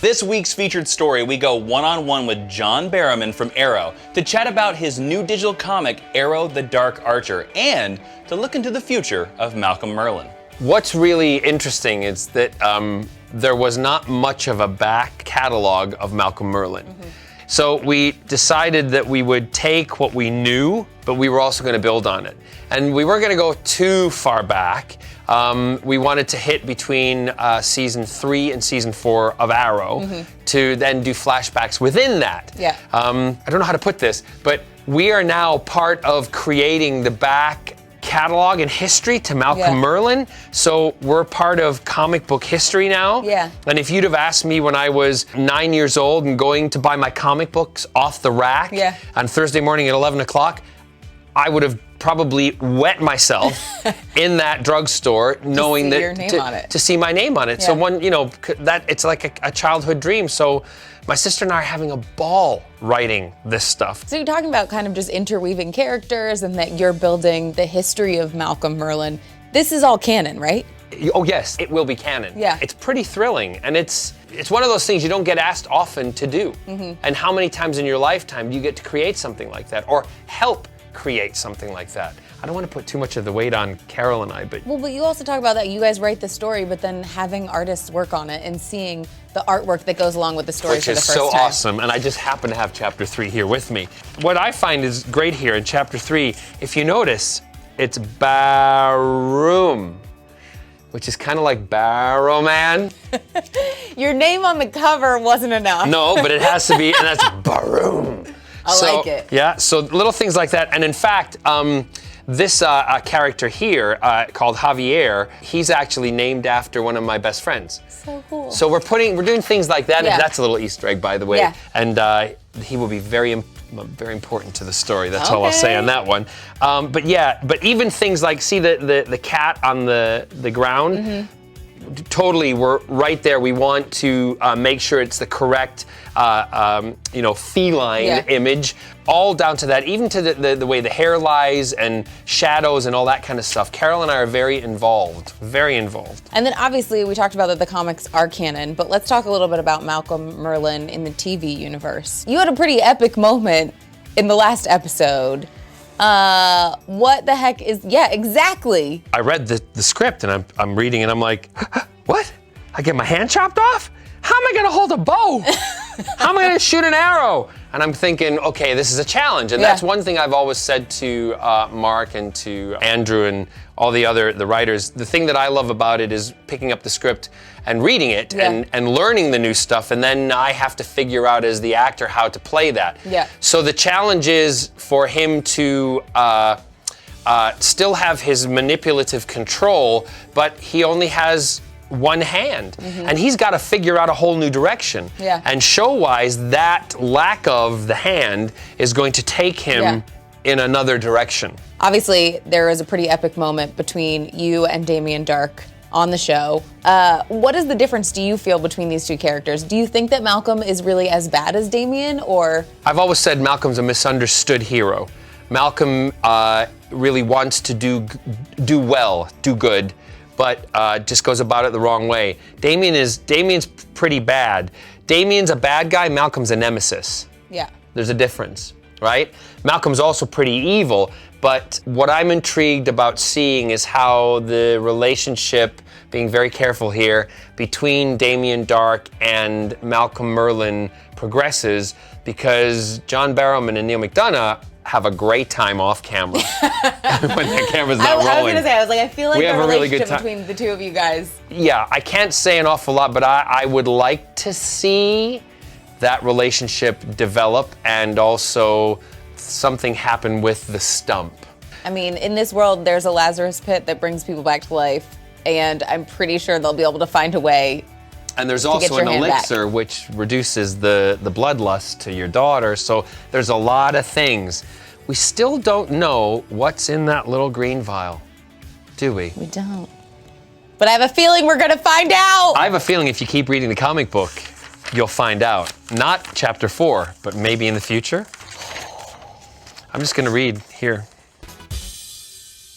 This week's featured story, we go one-on-one with John Barrowman from Arrow to chat about his new digital comic, Arrow the Dark Archer, and to look into the future of Malcolm Merlyn. What's really interesting is that there was not much of a back catalog of Malcolm Merlyn. So we decided that we would take what we knew, but we were also going to build on it. And we weren't going to go too far back. We wanted to hit between season 3 and season 4 of Arrow to then do flashbacks within that. Yeah. I don't know how to put this, but we are now part of creating the back catalog and history to Malcolm Merlyn. So we're part of comic book history now. Yeah. And if you'd have asked me when I was 9 years old and going to buy my comic books off the rack on Thursday morning at 11 o'clock, I would have probably wet myself in that drugstore knowing to see my name on it. Yeah. So that it's like a childhood dream. So my sister and I are having a ball writing this stuff. So you're talking about kind of just interweaving characters and that you're building the history of Malcolm Merlyn. This is all canon, right? Oh yes, it will be canon. Yeah. It's pretty thrilling, and it's one of those things you don't get asked often to do. And how many times in your lifetime do you get to create something like that or help create something like that? I don't want to put too much of the weight on Carol and I, but... Well, but you also talk about that you guys write the story, but then having artists work on it and seeing the artwork that goes along with the story for the first time. Which is so awesome, and I just happen to have chapter 3 here with me. What I find is great here in chapter 3, if you notice, it's Barrowman, which is kind of like Barrowman. Your name on the cover wasn't enough. No, but it has to be, and that's Barrowman. I like it. Yeah, so little things like that. And in fact, this character here called Javier, he's actually named after one of my best friends. So cool. So we're doing things like that. Yeah. And that's a little Easter egg, by the way. Yeah. And he will be very important to the story. That's all I'll say on that one. But even things like, see the cat on the ground? Totally, we're right there. We want to make sure it's the correct, feline image, all down to that, even to the way the hair lies and shadows and all that kind of stuff. Carol and I are very involved. And then obviously we talked about that the comics are canon, but let's talk a little bit about Malcolm Merlyn in the TV universe. You had a pretty epic moment in the last episode. What the heck is, exactly. I read the script and I'm reading and I'm like, what? I get my hand chopped off? How am I gonna hold a bow? How am I gonna shoot an arrow? And I'm thinking, okay, this is a challenge. And that's one thing I've always said to Mark and to Andrew and all the writers. The thing that I love about it is picking up the script and reading it and learning the new stuff. And then I have to figure out as the actor how to play that. Yeah. So the challenge is for him to still have his manipulative control, but he only has one hand. And he's got to figure out a whole new direction. Yeah. And show-wise, that lack of the hand is going to take him in another direction. Obviously, there is a pretty epic moment between you and Damien Dark on the show. What is the difference, do you feel, between these two characters? Do you think that Malcolm is really as bad as Damien, or? I've always said Malcolm's a misunderstood hero. Malcolm really wants to do well, do good, but just goes about it the wrong way. Damien's pretty bad. Damien's a bad guy, Malcolm's a nemesis. Yeah. There's a difference, right? Malcolm's also pretty evil, but what I'm intrigued about seeing is how the relationship, being very careful here, between Damien Dark and Malcolm Merlyn progresses, because John Barrowman and Neil McDonough have a great time off camera when the camera's not rolling. I was gonna say, I feel like we have the a really good relationship time between the two of you guys. Yeah, I can't say an awful lot, but I would like to see that relationship develop and also something happen with the stump. I mean, in this world, there's a Lazarus pit that brings people back to life, and I'm pretty sure they'll be able to find a way. And there's also an elixir which reduces the bloodlust to your daughter, so there's a lot of things. We still don't know what's in that little green vial, do we? We don't. But I have a feeling we're gonna find out! I have a feeling if you keep reading the comic book, you'll find out. Not chapter 4, but maybe in the future. I'm just gonna read here.